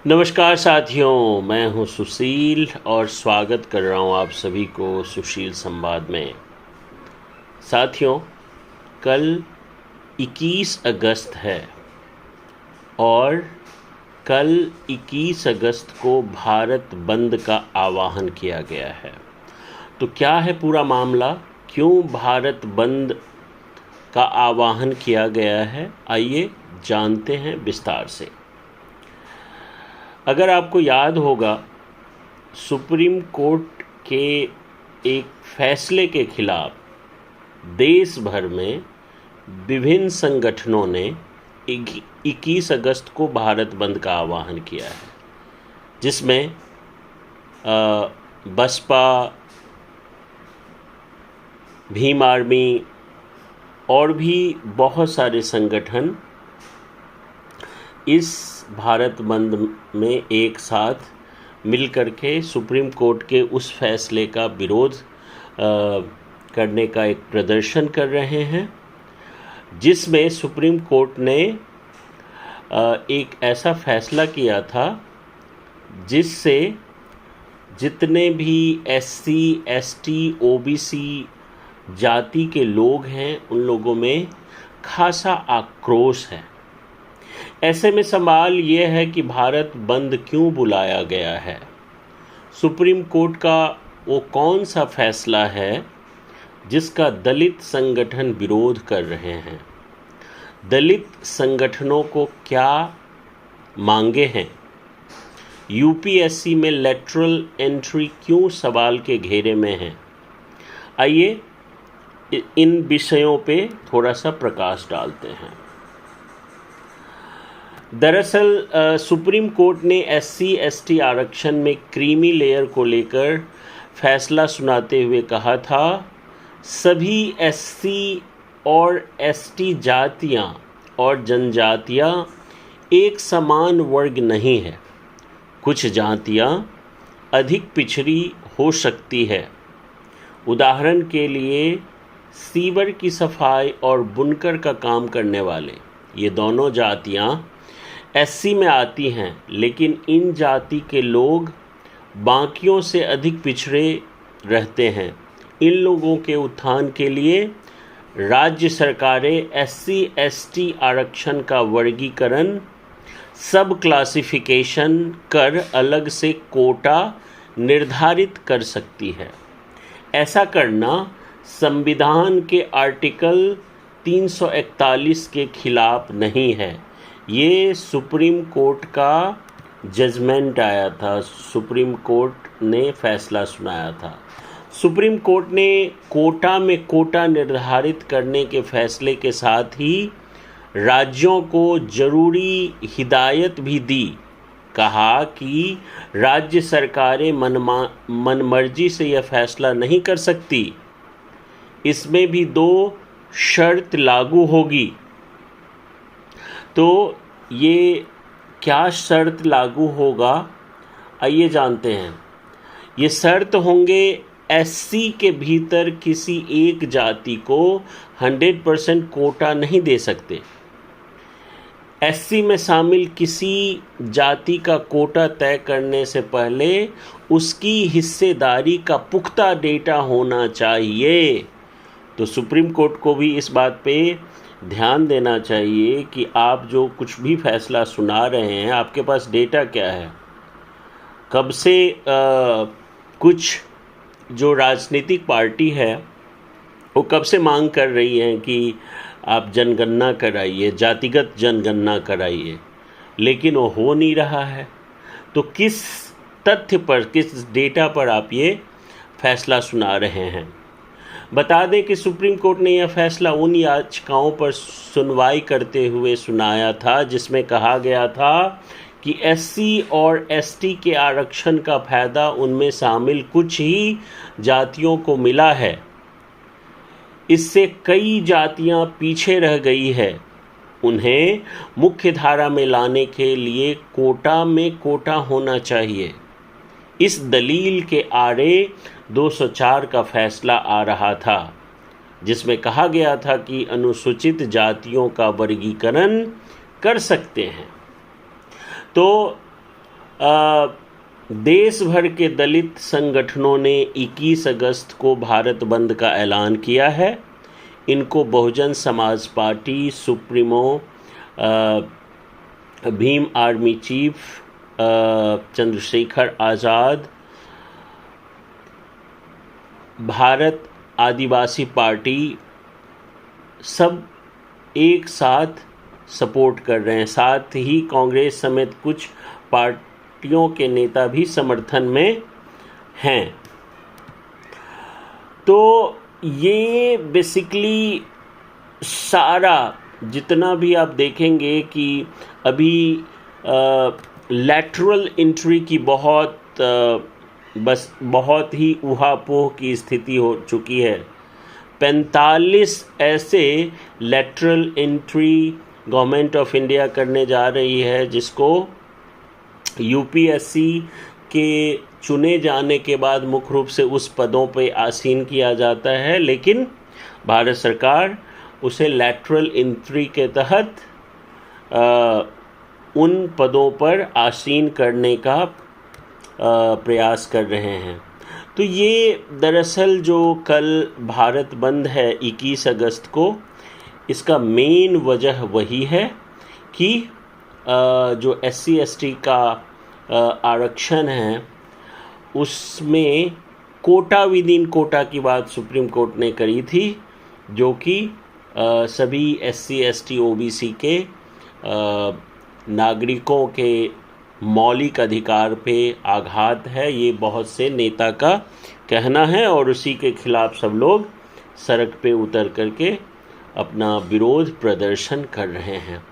नमस्कार साथियों, मैं हूं सुशील और स्वागत कर रहा हूं आप सभी को सुशील संवाद में। साथियों, कल 21 अगस्त है और कल 21 अगस्त को भारत बंद का आह्वान किया गया है। तो क्या है पूरा मामला, क्यों भारत बंद का आह्वान किया गया है, आइए जानते हैं विस्तार से। अगर आपको याद होगा, सुप्रीम कोर्ट के एक फैसले के खिलाफ देश भर में विभिन्न संगठनों ने 21 अगस्त को भारत बंद का आह्वान किया है, जिसमें बसपा, भीम आर्मी और भी बहुत सारे संगठन इस भारत बंद में एक साथ मिलकर के सुप्रीम कोर्ट के उस फैसले का विरोध करने का एक प्रदर्शन कर रहे हैं, जिसमें सुप्रीम कोर्ट ने एक ऐसा फैसला किया था जिससे जितने भी एससी, एसटी, ओबीसी जाति के लोग हैं उन लोगों में खासा आक्रोश है। ऐसे में सवाल ये है कि भारत बंद क्यों बुलाया गया है। सुप्रीम कोर्ट का वो कौन सा फैसला है जिसका दलित संगठन विरोध कर रहे हैं। दलित संगठनों को क्या मांगे हैं, यूपीएससी में लेटरल एंट्री क्यों सवाल के घेरे में है, आइए इन विषयों पे थोड़ा सा प्रकाश डालते हैं। दरअसल सुप्रीम कोर्ट ने एससी एसटी आरक्षण में क्रीमी लेयर को लेकर फैसला सुनाते हुए कहा था, सभी एससी और एसटी जातियां और जनजातियां एक समान वर्ग नहीं है। कुछ जातियां अधिक पिछड़ी हो सकती है। उदाहरण के लिए सीवर की सफाई और बुनकर का काम करने वाले, ये दोनों जातियां एससी में आती हैं, लेकिन इन जाति के लोग बाकियों से अधिक पिछड़े रहते हैं। इन लोगों के उत्थान के लिए राज्य सरकारें एससी एसटी आरक्षण का वर्गीकरण, सब क्लासिफिकेशन कर अलग से कोटा निर्धारित कर सकती है। ऐसा करना संविधान के आर्टिकल 341 के खिलाफ नहीं है। ये सुप्रीम कोर्ट का जजमेंट आया था, सुप्रीम कोर्ट ने फैसला सुनाया था। सुप्रीम कोर्ट ने कोटा में कोटा निर्धारित करने के फैसले के साथ ही राज्यों को जरूरी हिदायत भी दी। कहा कि राज्य सरकारें मनमर्जी से यह फैसला नहीं कर सकती, इसमें भी 2 शर्त लागू होगी। तो ये क्या शर्त लागू होगा, आइए जानते हैं। ये शर्त होंगे, एससी के भीतर किसी एक जाति को 100% कोटा नहीं दे सकते। एससी में शामिल किसी जाति का कोटा तय करने से पहले उसकी हिस्सेदारी का पुख्ता डेटा होना चाहिए। तो सुप्रीम कोर्ट को भी इस बात पे ध्यान देना चाहिए कि आप जो कुछ भी फैसला सुना रहे हैं, आपके पास डेटा क्या है। कब से कुछ जो राजनीतिक पार्टी है वो कब से मांग कर रही है कि आप जनगणना कराइए, जातिगत जनगणना कराइए, लेकिन वो हो नहीं रहा है। तो किस तथ्य पर, किस डेटा पर आप ये फैसला सुना रहे हैं। बता दें कि सुप्रीम कोर्ट ने यह फैसला उन याचिकाओं पर सुनवाई करते हुए सुनाया था जिसमें कहा गया था कि एससी और एसटी के आरक्षण का फायदा उनमें शामिल कुछ ही जातियों को मिला है। इससे कई जातियां पीछे रह गई है। उन्हें मुख्य धारा में लाने के लिए कोटा में कोटा होना चाहिए। इस दलील के आड़े 204 का फैसला आ रहा था, जिसमें कहा गया था कि अनुसूचित जातियों का वर्गीकरण कर सकते हैं। तो देश भर के दलित संगठनों ने 21 अगस्त को भारत बंद का ऐलान किया है। इनको Bahujan Samaj party, supremo, Bhim army chief Chandrashekhar Azad, Bharat Adivasi party सब एक साथ सपोर्ट कर रहे हैं। साथ ही कांग्रेस समेत कुछ पार्टियों के नेता भी समर्थन में हैं। तो ये बेसिकली सारा जितना भी आप देखेंगे कि अभी लैटरल एंट्री की बहुत ही ऊहापोह की स्थिति हो चुकी है। 45 ऐसे lateral entry government of India करने जा रही है, जिसको यूपीएससी के चुने जाने के बाद मुख्य रूप से उस पदों पे आसीन किया जाता है, लेकिन भारत सरकार उसे लैटरल एंट्री के तहत उन पदों पर आसीन करने का प्रयास कर रहे हैं। तो ये दरअसल जो कल भारत बंद है 21 अगस्त को, इसका मेन वजह वही है कि जो SC ST का आरक्षण है उसमें कोटा विद इन कोटा की बात सुप्रीम कोर्ट ने करी थी, जो कि सभी SC ST OBC के नागरिकों के मौलिक अधिकार पे आघात है। ये बहुत से नेता का कहना है और उसी के खिलाफ सब लोग सड़क पे उतर करके अपना विरोध प्रदर्शन कर रहे हैं।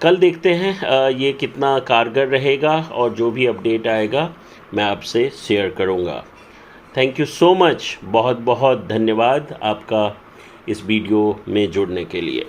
कल देखते हैं ये कितना कारगर रहेगा और जो भी अपडेट आएगा मैं आपसे शेयर करूँगा। थैंक यू सो मच, बहुत बहुत धन्यवाद आपका इस वीडियो में जुड़ने के लिए।